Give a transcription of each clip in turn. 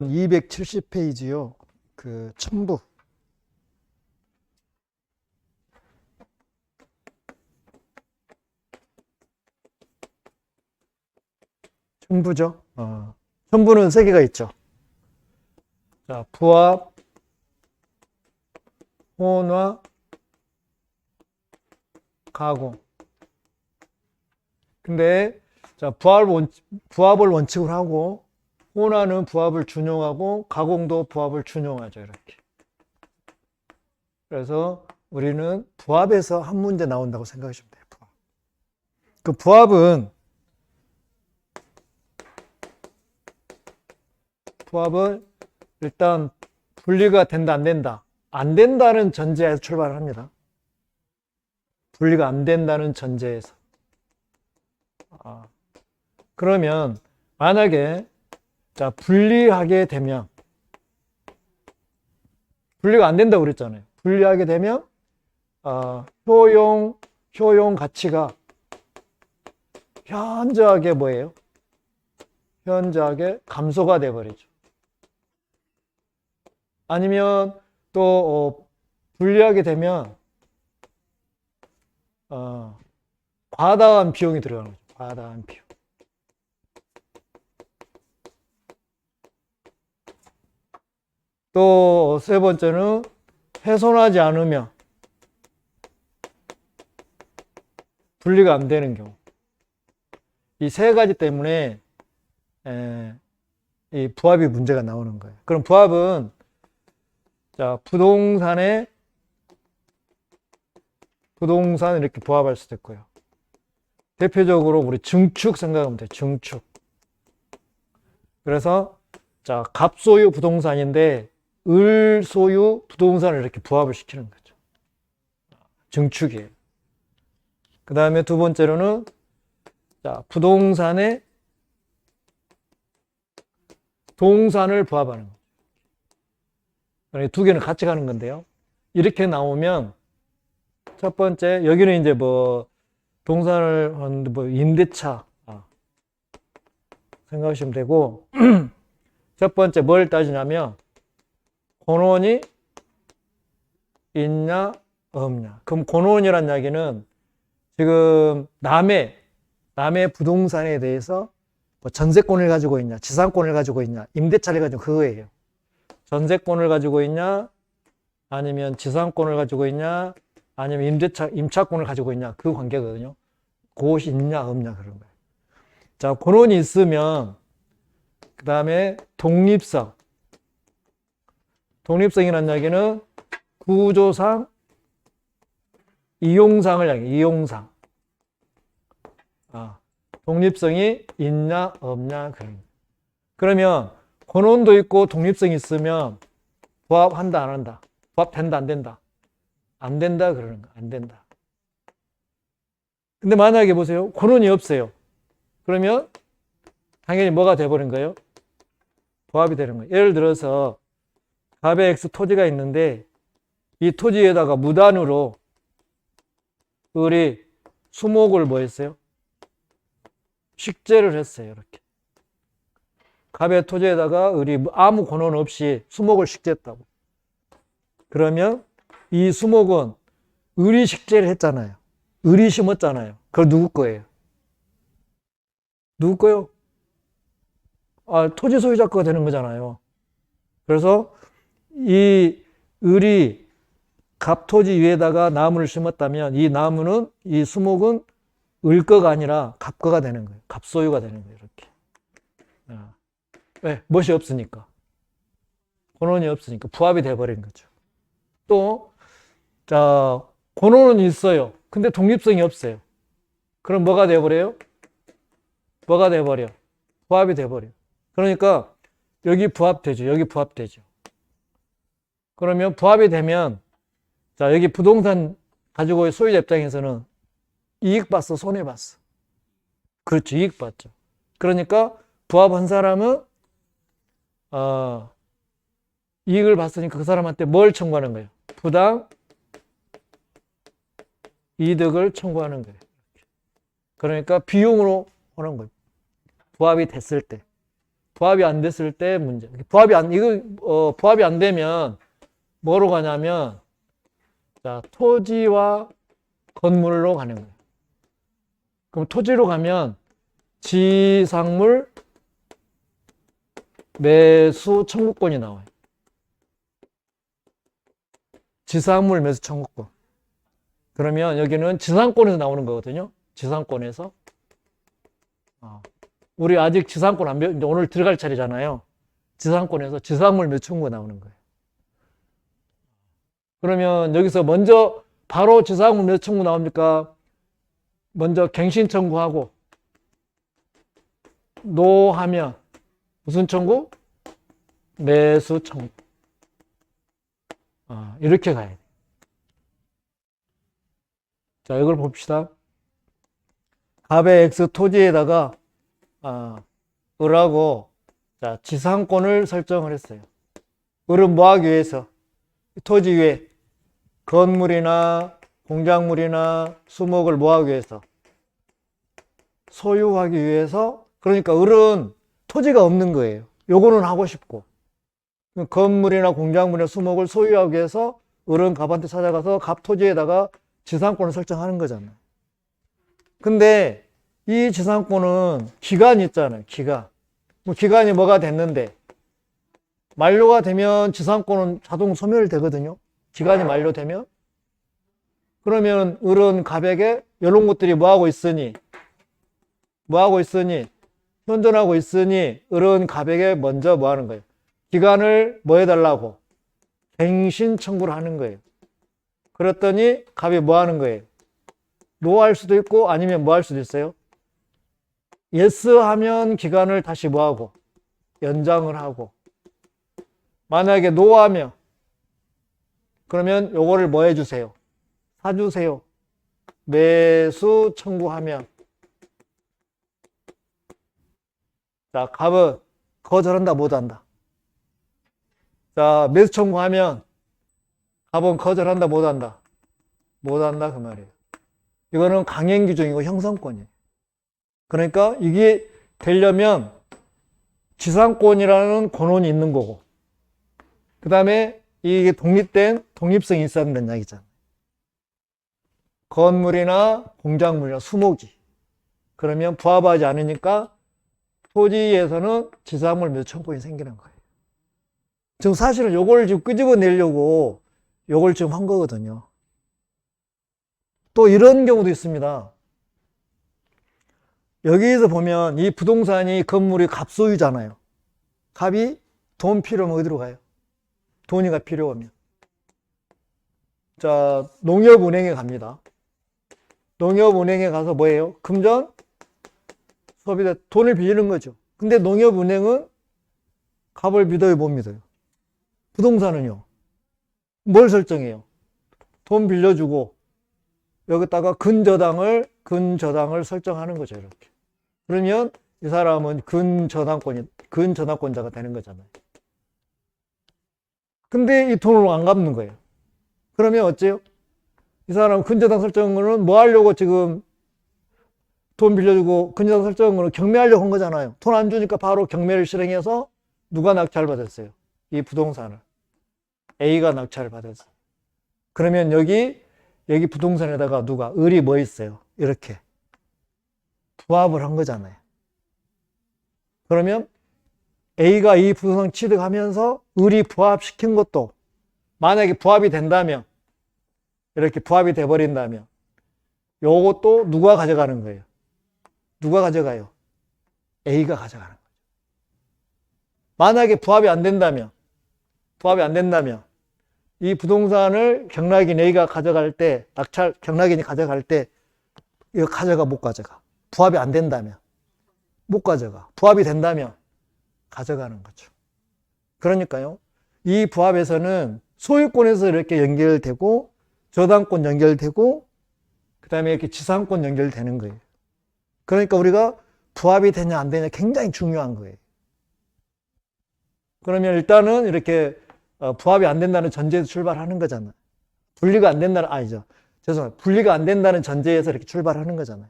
270페이지요. 그 첨부. 첨부죠. 첨부는 세 개가 있죠. 자, 부합, 혼화, 가공. 근데 자, 부합을 원칙으로 하고 혼화는 부합을 준용하고 가공도 부합을 준용하죠. 이렇게. 그래서 우리는 부합에서 한 문제 나온다고 생각하시면 돼요. 부합. 그 부합은 일단 분리가 된다, 안 된다. 안 된다는 전제에서 출발을 합니다. 분리가 안 된다는 전제에서. 그러면 만약에 자, 분리하게 되면 분리가 안 된다고 그랬잖아요. 분리하게 되면 효용 가치가 현저하게 뭐예요? 현저하게 감소가 돼 버리죠. 아니면 또 분리하게 되면 과다한 비용이 들어가는 거죠. 과다한 비용. 또 세 번째는 훼손하지 않으면 분리가 안 되는 경우. 이 세 가지 때문에 이 부합이 문제가 나오는 거예요. 그럼 부합은 자, 부동산 이렇게 부합할 수도 있고요. 대표적으로 우리 증축 생각하면 돼요. 증축. 그래서 자, 갑소유 부동산인데 을소유 부동산을 이렇게 부합을 시키는 거죠. 증축이에요. 그 다음에 두 번째로는 자, 부동산에 동산을 부합하는 거죠. 두 개는 같이 가는 건데요. 이렇게 나오면 첫 번째 여기는 이제 뭐 동산을 하는데 뭐 임대차 생각하시면 되고 첫 번째 뭘 따지냐면 권원이 있냐 없냐. 그럼 권원이란 이야기는 지금 남의 부동산에 대해서 뭐 전세권을 가지고 있냐, 지상권을 가지고 있냐, 임대차를 가지고 그거예요. 전세권을 가지고 있냐, 아니면 지상권을 가지고 있냐, 아니면 임차권을 가지고 있냐, 그 관계거든요. 그것이 있냐 없냐 그런 거예요. 자, 권원이 있으면 그 다음에 독립성이라는 이야기는 구조상, 이용상을 향해, 이용상. 독립성이 있냐, 없냐, 그런 거예요. 그러면 권원도 있고 독립성이 있으면 부합한다, 안 한다? 부합된다, 안 된다? 안 된다, 그러는 거야. 안 된다. 근데 만약에 보세요. 권원이 없어요. 그러면 당연히 뭐가 돼버린 거예요? 부합이 되는 거예요. 예를 들어서 갑의 X 토지가 있는데 이 토지에다가 무단으로 을이 수목을 뭐 했어요? 식재를 했어요. 이렇게. 갑의 토지에다가 을이 아무 권한 없이 수목을 식재했다고. 그러면 이 수목은 을이 식재를 했잖아요. 을이 심었잖아요. 그걸 누구 거예요? 누구 거요? 토지 소유자 거가 되는 거잖아요. 그래서 이 을이 갑토지 위에다가 나무를 심었다면 이 수목은 을 거가 아니라 갑 거가 되는 거예요. 갑 소유가 되는 거예요. 이렇게. 왜? 멋이 없으니까. 권원이 없으니까 부합이 돼버린 거죠. 또, 자, 권원은 있어요. 근데 독립성이 없어요. 그럼 뭐가 돼버려요? 뭐가 돼버려? 부합이 돼버려. 그러니까 여기 부합되죠. 여기 부합되죠. 그러면 부합이 되면 자, 여기 부동산 가지고 소유자 입장에서는 이익 봤어, 손해 봤어? 그렇죠. 이익 봤죠. 그러니까 부합한 사람은 이익을 봤으니까 그 사람한테 뭘 청구하는 거예요? 부당 이득을 청구하는 거예요. 그러니까 비용으로 하는 거예요. 부합이 됐을 때. 부합이 안 됐을 때 문제. 부합이 안 되면 뭐로 가냐면, 자, 토지와 건물로 가는 거예요. 그럼 토지로 가면 지상물 매수 청구권이 나와요. 지상물 매수 청구권. 그러면 여기는 지상권에서 나오는 거거든요. 지상권에서. 우리 아직 지상권 안 배웠는데 오늘 들어갈 차례잖아요. 지상권에서 지상물 매수 청구가 나오는 거예요. 그러면 여기서 먼저 바로 지상물 매수 청구 나옵니까? 먼저 갱신 청구하고 노하면 무슨 청구? 매수 청구. 이렇게 가야 돼. 자, 이걸 봅시다. 갑의 X 토지에다가 을하고 자, 지상권을 설정을 했어요. 을은 뭐 하기 위해서? 토지 위에 건물이나 공작물이나 수목을 뭐 하기 위해서? 소유하기 위해서. 그러니까 을은 토지가 없는 거예요. 요거는 하고 싶고. 건물이나 공작물이나 수목을 소유하기 위해서 을은 갑한테 찾아가서 갑 토지에다가 지상권을 설정하는 거잖아요. 근데 이 지상권은 기간이 있잖아요. 기간이 뭐가 됐는데 만료가 되면 지상권은 자동 소멸되거든요. 기간이 만료되면. 그러면 을은 갑에게 이런 것들이 뭐하고 있으니 현존하고 있으니 을은 갑에게 먼저 뭐 하는 거예요? 기간을 뭐 해달라고? 갱신 청구를 하는 거예요. 그랬더니 갑이 뭐 하는 거예요? 노할 수도 있고 아니면 뭐 할 수도 있어요? 예스 하면 기간을 다시 뭐 하고? 연장을 하고. 만약에 노하면 그러면 요거를 뭐 해주세요? 사주세요. 매수 청구하면 자, 갑은 거절한다 못한다? 자, 매수 청구하면 갑은 거절한다 못한다? 못한다 그 말이에요. 이거는 강행 규정이고 형성권이에요. 그러니까 이게 되려면 지상권이라는 권한이 있는 거고 그 다음에 이게 독립된 독립성이 있어야 된다는 이야기잖아요. 건물이나 공작물이나 수목이 그러면 부합하지 않으니까 토지에서는 지상물 매수 청구권이 생기는 거예요. 지금 사실은 요걸 지금 끄집어내려고 요걸 지금 한 거거든요. 또 이런 경우도 있습니다. 여기에서 보면 이 부동산이 건물이 갑소유잖아요. 갑이 돈 필요하면 어디로 가요? 돈이가 필요하면. 자, 농협은행에 갑니다. 농협은행에 가서 뭐예요? 금전, 소비자, 돈을 빌리는 거죠. 근데 농협은행은 갑을 믿어요, 못 믿어요? 부동산은요? 뭘 설정해요? 돈 빌려주고 여기다가 근저당을 설정하는 거죠, 이렇게. 그러면 이 사람은 근저당권자가 되는 거잖아요. 근데 이 돈을 안 갚는 거예요. 그러면 어째요? 이 사람은 근저당 설정은 뭐 하려고 지금 돈 빌려주고 근저당 설정은 경매하려고 한 거잖아요. 돈 안 주니까 바로 경매를 실행해서 누가 낙찰 받았어요? 이 부동산을. A가 낙찰을 받았어요. 그러면 여기 부동산에다가 누가 을이 뭐 있어요? 이렇게 부합을 한 거잖아요. 그러면 A가 이 부동산 취득하면서 을이 부합시킨 것도 만약에 부합이 된다면 이렇게 부합이 돼버린다면 요것도 누가 가져가는 거예요? 누가 가져가요? A가 가져가는 거죠. 만약에 부합이 안 된다면 이 부동산을 경락인 A가 가져갈 때 경락인이 가져갈 때 이거 가져가 못 가져가? 부합이 안 된다면 못 가져가. 부합이 된다면 가져가는 거죠. 그러니까요. 이 부합에서는 소유권에서 이렇게 연결되고 저당권 연결되고 그 다음에 이렇게 지상권 연결되는 거예요. 그러니까 우리가 부합이 되냐 안 되냐 굉장히 중요한 거예요. 그러면 일단은 이렇게 부합이 안 된다는 전제에서 출발하는 거잖아요. 분리가 안 된다는 분리가 안 된다는 전제에서 이렇게 출발하는 거잖아요.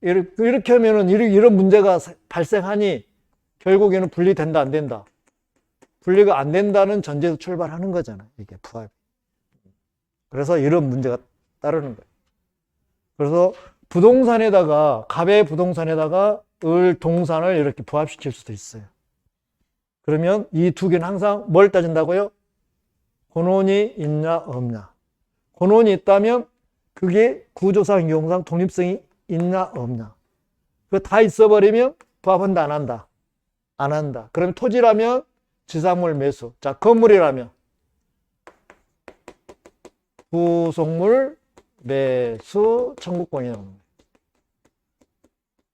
이렇게 하면은 이런 문제가 발생하니 결국에는 분리된다, 안 된다. 분리가 안 된다는 전제에서 출발하는 거잖아요. 이게 부합이. 그래서 이런 문제가 따르는 거예요. 그래서 부동산에다가, 갑의 부동산에다가 을 동산을 이렇게 부합시킬 수도 있어요. 그러면 이 두 개는 항상 뭘 따진다고요? 근원이 있냐, 없냐. 근원이 있다면 그게 구조상, 유형상 독립성이 있냐, 없냐. 그거 다 있어버리면 부합한다, 안 한다? 안 한다. 그럼 토지라면 지상물 매수. 자, 건물이라면 부속물 매수 청구권이 나오는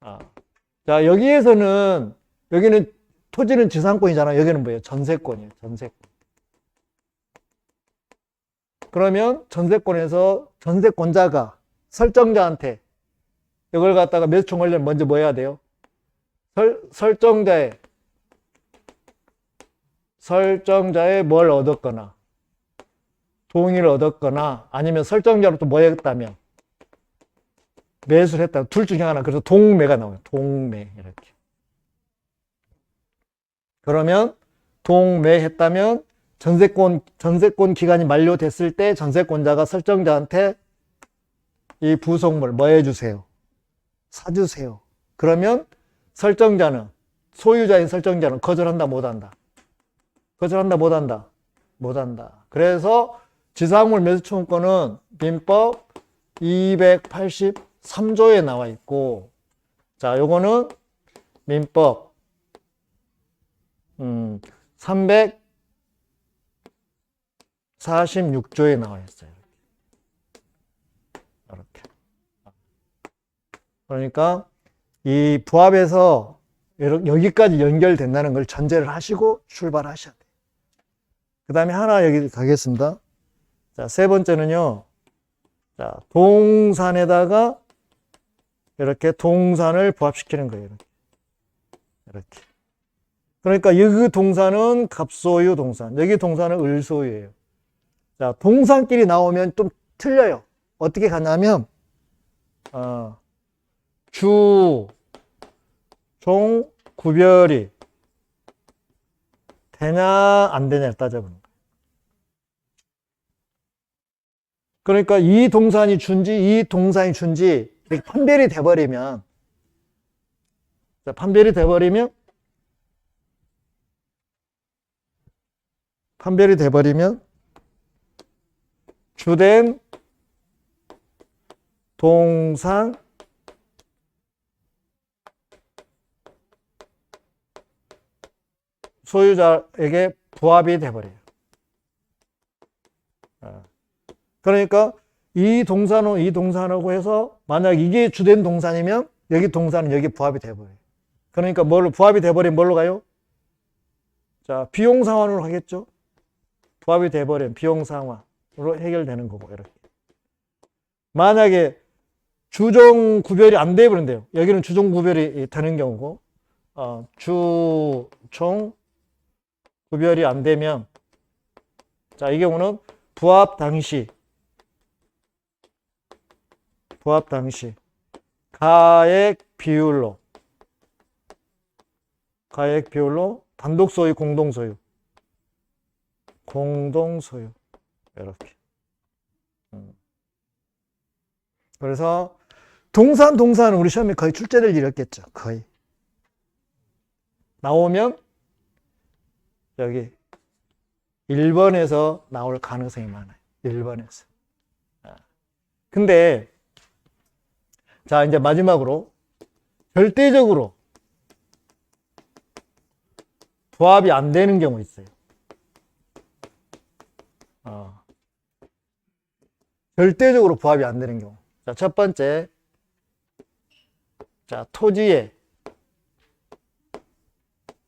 거예요. 자, 여기에서는, 여기는 토지는 지상권이잖아요. 여기는 뭐예요? 전세권이에요. 전세권. 그러면 전세권에서 전세권자가 설정자한테 이걸 갖다가 매수 청구하려면 먼저 뭐 해야 돼요? 설정자의 뭘 얻었거나 동의를 얻었거나 아니면 설정자로부터 뭐 했다면 매수를 했다. 둘 중에 하나. 그래서 동매가 나와요. 동매 이렇게. 그러면 동매했다면 전세권 기간이 만료됐을 때 전세권자가 설정자한테 이 부속물 뭐 해주세요? 사주세요. 그러면 설정자는, 소유자인 설정자는 거절한다, 못한다? 거절한다, 못한다? 못한다. 그래서 지상물 매수청구권은 민법 283조에 나와 있고, 자, 요거는 민법 346조에 나와 있어요. 이렇게. 그러니까 이 부합에서 여기까지 연결된다는 걸 전제를 하시고 출발하셔야 돼요. 그 다음에 하나 여기 가겠습니다. 자, 세 번째는요. 자, 동산에다가 이렇게 동산을 부합시키는 거예요. 이렇게. 그러니까 이 동산은 갑소유 동산, 여기 동산은 을소유예요. 자, 동산끼리 나오면 좀 틀려요. 어떻게 가냐면 주, 종, 구별이 되냐 안 되냐를 따져보는 거예요. 그러니까 이 동산이 준지 이 동산이 준지 이렇게 판별이 돼버리면, 자, 판별이 돼버리면 주된 동산 소유자에게 부합이 돼버려요. 그러니까 이 동산은 이 동산하고 해서 만약 이게 주된 동산이면 여기 동산은 여기 부합이 돼버려요. 그러니까 뭘로 부합이 돼버리면 뭘로 가요? 자, 비용상환으로 하겠죠. 부합이 돼버리면 비용상환으로 해결되는 거고, 이렇게. 만약에 주종 구별이 안 돼버린대요. 여기는 주종 구별이 되는 경우고, 주종 구별이 안 되면, 자, 이 경우는 부합 당시 가액 비율로 단독 소유, 공동 소유 이렇게. 그래서 동산은 우리 시험에 거의 출제될 일이 없겠죠. 거의 나오면 여기 1번에서 나올 가능성이 많아요. 1번에서. 근데 자, 이제 마지막으로 절대적으로 부합이 안 되는 경우 있어요. 절대적으로 부합이 안 되는 경우. 자, 첫 번째. 자, 토지에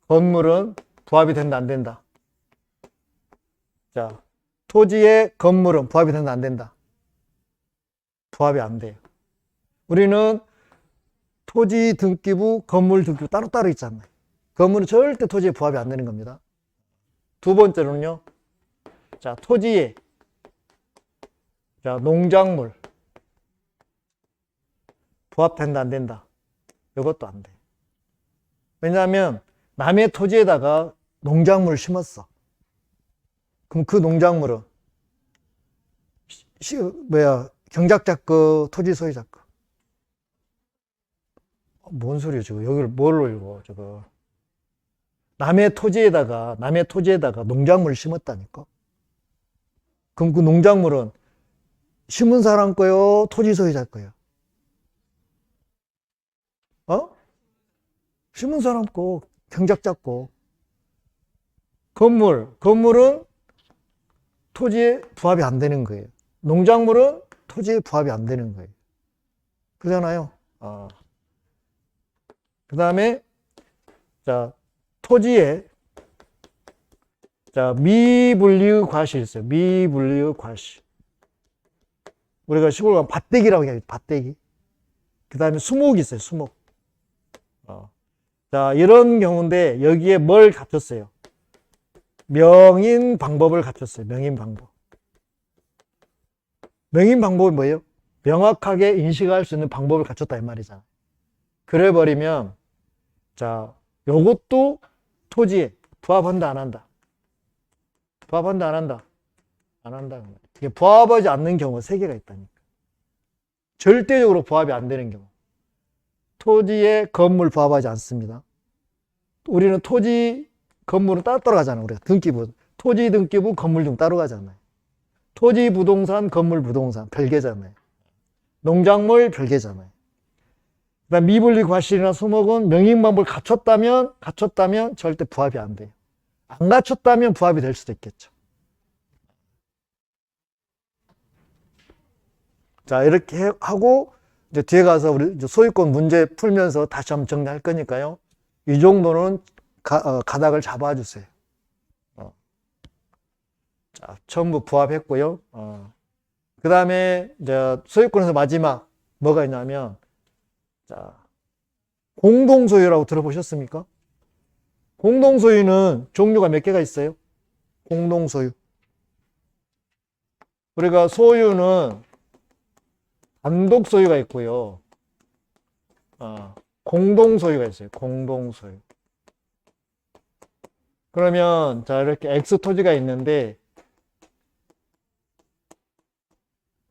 건물은 부합이 된다, 안 된다? 자, 토지의 건물은 부합이 된다, 안 된다? 부합이 안 돼요. 우리는 토지 등기부, 건물 등기부 따로따로 있잖아요. 건물은 절대 토지에 부합이 안 되는 겁니다. 두 번째로는요. 자, 토지에, 자, 농작물 부합된다, 안 된다? 이것도 안 돼요. 왜냐하면 남의 토지에다가 농작물을 심었어. 그럼 그 농작물은 경작자 거, 토지 소유자 거. 뭔 소리야 지금? 여기를 뭘로 읽어 저거? 남의 토지에다가 농작물을 심었다니까. 그럼 그 농작물은 심은 사람 거요, 토지 소유자 거요? 심은 사람 거, 경작자 거. 건물은 토지에 부합이 안 되는 거예요. 농작물은 토지에 부합이 안 되는 거예요. 그러잖아요. 그 다음에, 자, 토지에, 자, 미분리의 과실이 있어요. 미분리의 과실. 우리가 시골 가면 밭대기라고 얘기해요. 밭대기. 그 다음에 수목이 있어요. 수목. 자, 이런 경우인데, 여기에 뭘 갖췄어요? 명인 방법을 갖췄어요. 명인 방법. 명인 방법이 뭐예요? 명확하게 인식할 수 있는 방법을 갖췄다 이 말이잖아. 그래 버리면 자, 요것도 토지에 부합한다 안 한다? 부합한다 안 한다? 안 한다. 이게 부합하지 않는 경우가 3개가 있다니까. 절대적으로 부합이 안 되는 경우. 토지에 건물 부합하지 않습니다. 우리는 토지 건물은 따로 가잖아요. 우리가 등기부, 토지 등기부, 건물 등 따로 가잖아요. 토지 부동산, 건물 부동산 별개잖아요. 농작물 별개잖아요. 그다음 미분리 과실이나 수목은 명인방법을 갖췄다면 절대 부합이 안 돼요. 안 갖췄다면 부합이 될 수도 있겠죠. 자, 이렇게 하고 이제 뒤에 가서 우리 이제 소유권 문제 풀면서 다시 한번 정리할 거니까요. 이 정도는 가닥을 잡아주세요. 자, 전부 부합했고요. 그 다음에 이제 소유권에서 마지막 뭐가 있냐면, 자, 공동소유라고 들어보셨습니까? 공동소유는 종류가 몇 개가 있어요? 공동소유. 우리가 소유는 단독 소유가 있고요. 공동소유가 있어요. 공동소유. 그러면 자, 이렇게 X 토지가 있는데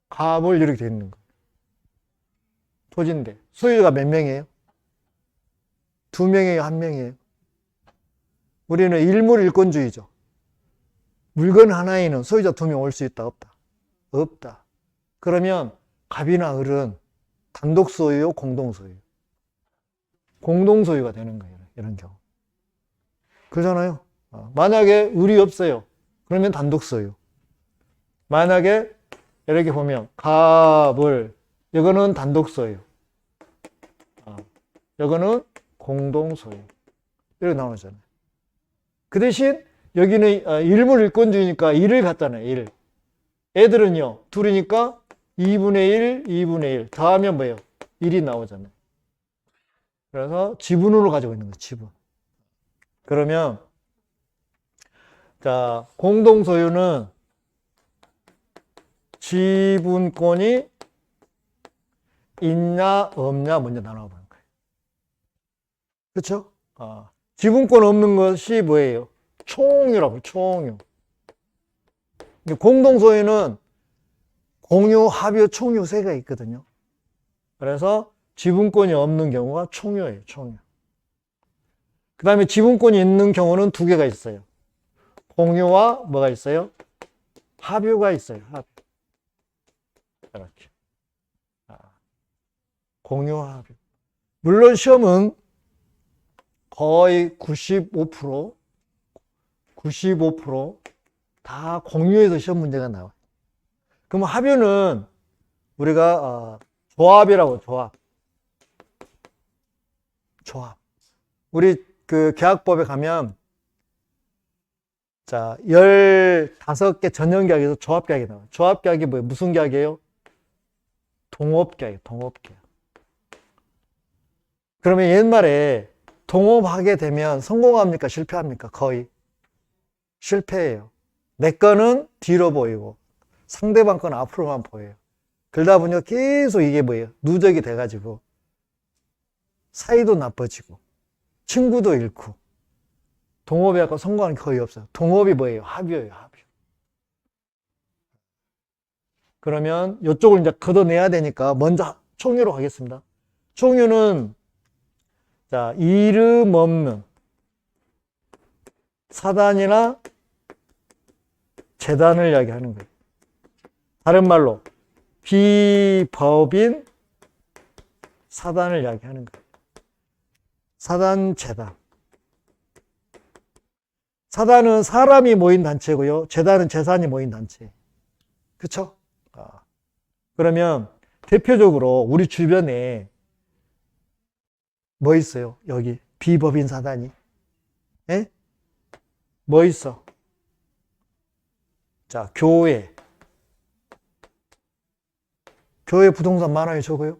값을 이렇게 되어 있는 거예요. 토지인데 소유가 몇 명이에요? 2명이에요? 1명이에요? 우리는 일물일권주의죠. 물건 하나에는 소유자 2명 올 수 있다? 없다? 없다. 그러면 갑이나 을은 단독 소유요, 공동 소유? 공동 소유가 되는 거예요. 이런 경우. 그러잖아요. 만약에 을이 없어요. 그러면 단독 소유. 만약에 이렇게 보면 갑을, 이거는 단독 소유. 이거는 공동 소유. 이렇게 나오잖아요. 그 대신 여기는 일물일권주의니까 1을 갖잖아요. 1. 애들은요, 둘이니까 2분의 1, 2분의 1. 더하면 뭐예요? 1이 나오잖아요. 그래서 지분으로 가지고 있는 거예요. 지분. 그러면 자, 공동소유는 지분권이 있냐 없냐 먼저 나눠보는 거예요. 그렇죠? 지분권 없는 것이 뭐예요? 총유라고. 총유. 공동소유는 공유, 합유, 총유 3개가 있거든요. 그래서 지분권이 없는 경우가 총유예요. 총유. 그 다음에 지분권이 있는 경우는 2개가 있어요. 공유와 뭐가 있어요? 합유가 있어요. 합유. 이렇게. 공유와 합유. 물론 시험은 거의 95% 다 공유에서 시험 문제가 나와요. 그럼 합유는 우리가 조합이라고. 조합. 우리 그 계약법에 가면 자, 15개 전형계약에서 조합계약이 나와요. 조합계약이 뭐예요? 무슨 계약이에요? 동업계약이에요. 동업계약. 그러면 옛말에 동업하게 되면 성공합니까? 실패합니까? 거의 실패해요. 내 거는 뒤로 보이고 상대방 건 앞으로만 보여요. 그러다 보니까 계속 이게 뭐예요? 누적이 돼가지고 사이도 나빠지고 친구도 잃고 동업이하고 상관이 거의 없어요. 동업이 뭐예요? 합유예요, 합유. 그러면 이쪽을 이제 걷어내야 되니까 먼저 총유로 가겠습니다. 총유는 자, 이름 없는 사단이나 재단을 이야기하는 거예요. 다른 말로 비법인 사단을 이야기하는 거예요. 사단, 재단. 사단은 사람이 모인 단체고요. 재단은 재산이 모인 단체. 그쵸? 그러면 대표적으로 우리 주변에 뭐 있어요? 여기 비법인 사단이. 예? 뭐 있어? 자, 교회. 교회 부동산 많아요, 적어요?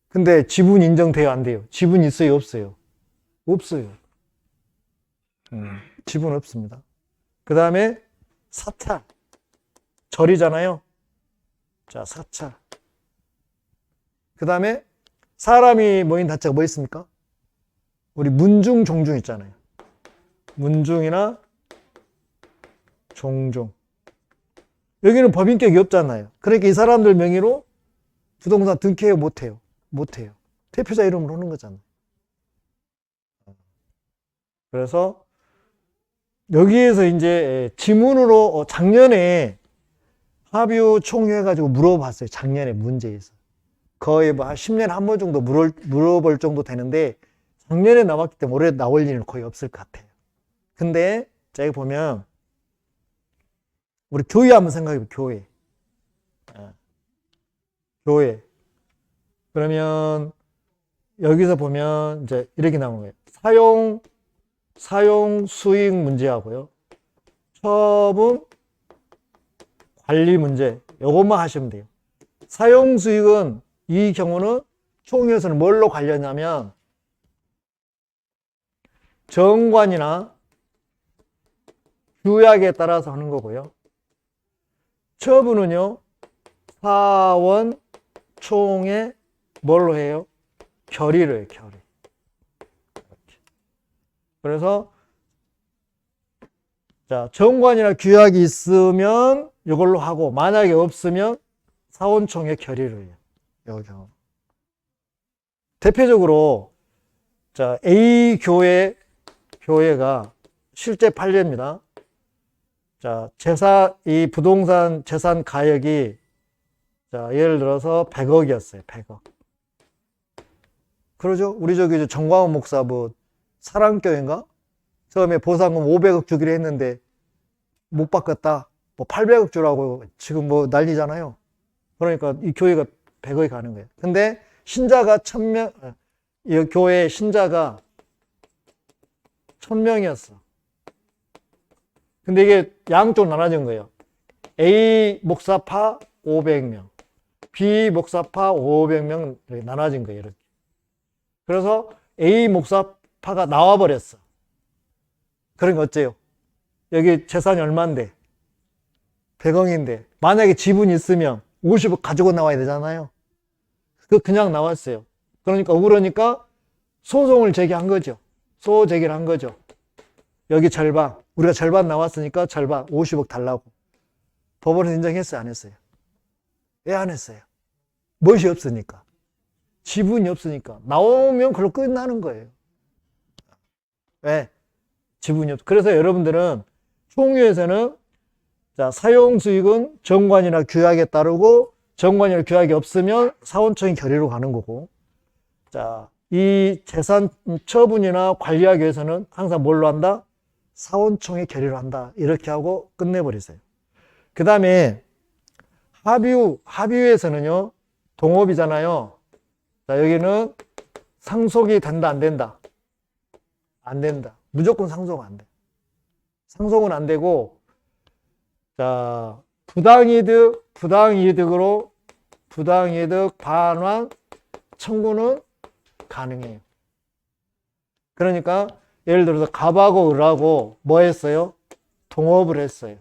근데 지분 인정돼요, 안 돼요? 지분 있어요, 없어요? 없어요. 지분 없습니다. 그 다음에 사찰. 절이잖아요. 자, 사찰. 그 다음에 사람이 모인 단체가 뭐 있습니까? 우리 문중, 종중 있잖아요. 문중이나 종중. 여기는 법인격이 없잖아요. 그러니까 이 사람들 명의로 부동산 등기해요, 못해요? 못해요. 대표자 이름으로 하는 거잖아요. 그래서 여기에서 이제 지문으로 작년에 합유 총유해가지고 물어봤어요. 작년에 문제에서. 거의 뭐 한 10년에 한 번 정도 물어볼 정도 되는데 작년에 나왔기 때문에 올해 나올 일은 거의 없을 것 같아요. 근데 자, 여기 보면 우리 교회 한번 생각해보면 교회. 교회. 그러면 여기서 보면 이제 이렇게 나오는 거예요. 사용 수익 문제하고요. 처분 관리 문제. 요것만 하시면 돼요. 사용 수익은 이 경우는 총유에서는 뭘로 관련하냐면 정관이나 규약에 따라서 하는 거고요. 처분은요, 사원 총회 뭘로 해요? 결의로 해요, 결의. 그래서 자, 정관이나 규약이 있으면 이걸로 하고 만약에 없으면 사원총회 결의로 해요. 이 경우. 대표적으로 자, A 교회가 실제 판례입니다. 자, 이 부동산 재산 가액이 자, 예를 들어서 100억이었어요. 100억. 그러죠? 우리 저기 정광훈 목사 뭐 사랑교회인가? 처음에 보상금 500억 주기로 했는데 못 바꿨다. 뭐 800억 주라고 지금 뭐 난리잖아요. 그러니까 이 교회가 100억이 가는 거예요. 근데 신자가 1000명, 이 교회 신자가 1000명이었어. 근데 이게 양쪽 나눠진 거예요. A 목사파 500명, B 목사파 500명 이렇게 나눠진 거예요. 이렇게. 그래서 A 목사파가 나와버렸어. 그러니까 어째요? 여기 재산이 얼만데? 100억인데 만약에 지분이 있으면 50억 가지고 나와야 되잖아요. 그냥 나왔어요. 그러니까 억울하니까 소송을 제기한 거죠. 소호 제기를 한 거죠. 여기 절반, 우리가 절반 나왔으니까 절반 50억 달라고. 법원에서 인정했어요, 안 했어요? 왜 안 했어요? 멋이 없으니까. 지분이 없으니까. 나오면 그걸로 끝나는 거예요. 왜? 지분이 없어. 그래서 여러분들은 총유에서는 자, 사용 수익은 정관이나 규약에 따르고 정관이나 규약이 없으면 사원총회 결의로 가는 거고, 자, 이 재산 처분이나 관리하기 위해서는 항상 뭘로 한다? 사원총회 결의로 한다. 이렇게 하고 끝내버리세요. 그 다음에 합유에서는요, 동업이잖아요. 자, 여기는 상속이 된다, 안 된다? 안 된다. 무조건 상속 안 돼. 상속은 안 되고, 자, 부당이득으로 부당이득 반환 청구는 가능해요. 그러니까 예를 들어서 갑하고 을하고 뭐 했어요? 동업을 했어요.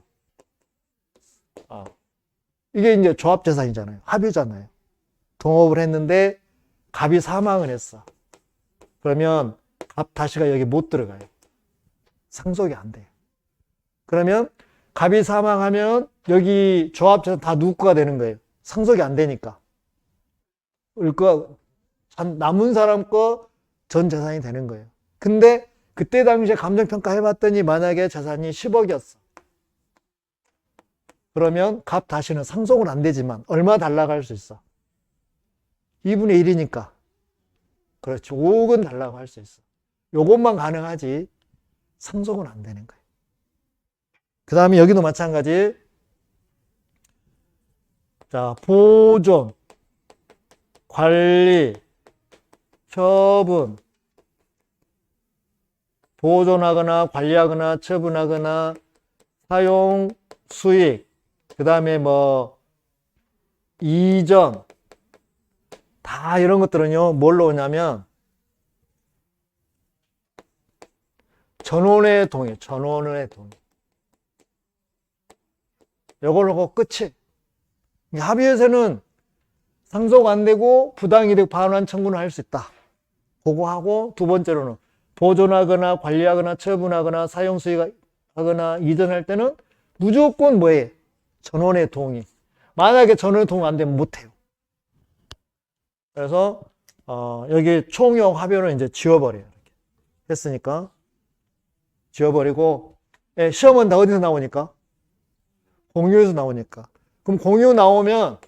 이게 이제 조합재산이잖아요. 합유잖아요. 동업을 했는데 갑이 사망을 했어. 그러면 갑 다시가 여기 못 들어가요. 상속이 안 돼요. 그러면 갑이 사망하면 여기 조합재산 다 누구 거가 되는 거예요? 상속이 안 되니까. 남은 사람 거 전 재산이 되는 거예요. 근데 그때 당시에 감정평가 해봤더니 만약에 재산이 10억이었어. 그러면 갑 다시는 상속은 안 되지만 얼마 달라고 할 수 있어? 2분의 1이니까. 그렇지. 5억은 달라고 할 수 있어. 요것만 가능하지 상속은 안 되는 거예요. 그 다음에 여기도 마찬가지. 자, 보존, 관리, 처분, 보존하거나 관리하거나 처분하거나 사용, 수익, 그 다음에 뭐 이전, 다 이런 것들은요 뭘로 오냐면 전원의 동의, 전원의 동의. 이걸로 하고 끝이. 합의에서는 상속 안 되고 부당이득 반환 청구는 할 수 있다. 그거 하고 두 번째로는 보존하거나 관리하거나 처분하거나 사용 수익하거나 이전할 때는 무조건 뭐예요? 전원의 동의. 만약에 전원의 동의 안 되면 못 해요. 그래서 여기 총용 합의는 이제 지워버려요. 이렇게 했으니까 지워버리고 시험은 다 어디서 나오니까? 공유에서 나오니까. 그럼 공유 나오면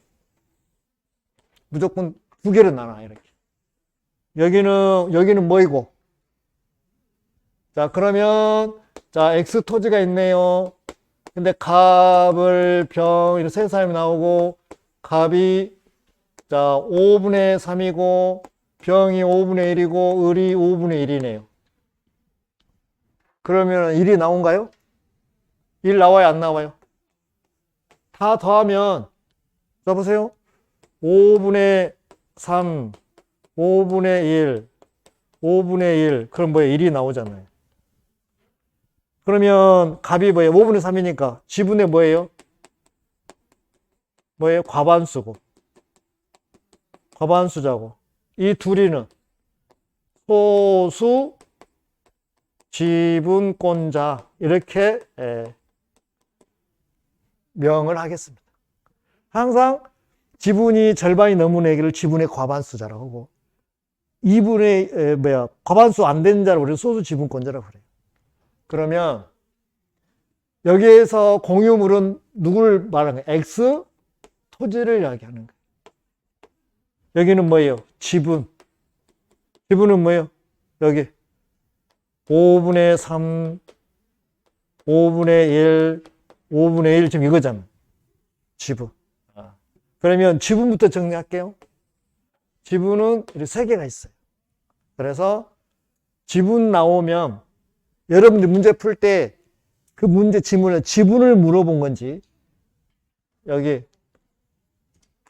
무조건 두 개로 나눠 이렇게. 여기는 뭐이고? 자, 그러면 자, X 토지가 있네요. 근데 갑을 병 이렇게 세 사람이 나오고 갑이 자 5분의 3이고 병이 5분의 1이고 을이 5분의 1이네요. 그러면 1이 나온가요? 1 나와요, 안 나와요? 다 더하면 자 보세요. 5분의 3, 5분의 1, 5분의 1. 그럼 뭐예요? 1이 나오잖아요. 그러면 갑이 뭐예요? 5분의 3이니까 지분의 뭐예요? 뭐예요? 과반수고. 과반수자고. 이 둘이는 소수 지분권자 이렇게 명을 하겠습니다. 항상 지분이 절반이 넘은 애기를 지분의 과반수자라고 하고 2분의 과반수 안 된 자를 우리는 소수 지분권자라고 그래요. 그러면 여기에서 공유물은 누구를 말하는 거예요? X 토지를 이야기하는 거예요. 여기는 뭐예요? 지분. 지분은 뭐예요? 여기 5분의 3, 5분의 1, 5분의 1 지금 이거잖아요. 지분. 그러면 지분부터 정리할게요. 지분은 이렇게 세 개가 있어요. 그래서 지분 나오면 여러분들 문제 풀 때 그 문제 지분을 물어본 건지 여기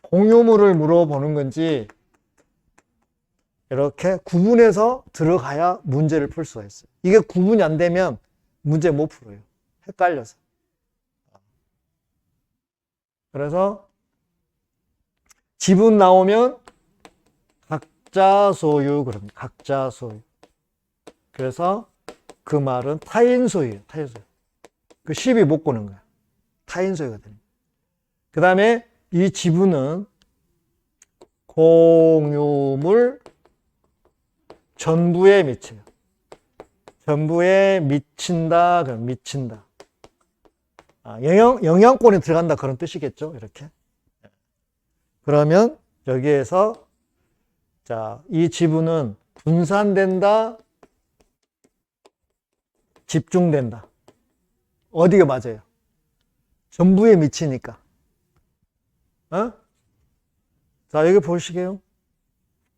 공유물을 물어보는 건지 이렇게 구분해서 들어가야 문제를 풀 수가 있어요. 이게 구분이 안 되면 문제 못 풀어요. 헷갈려서. 그래서 지분 나오면 각자 소유 그럽니다. 각자 소유. 그래서 그 말은 타인 소유예요. 타인 소유. 그 시비 못 거는 거야. 타인 소유가 되는 거야. 그 다음에 이 지분은 공유물 전부에 미쳐요. 전부에 미친다. 그럼 미친다. 영향권에 들어간다. 그런 뜻이겠죠. 이렇게. 그러면 여기에서 자, 이 지분은 분산된다. 집중된다. 어디가 맞아요? 전부에 미치니까. 자, 여기 보시게요.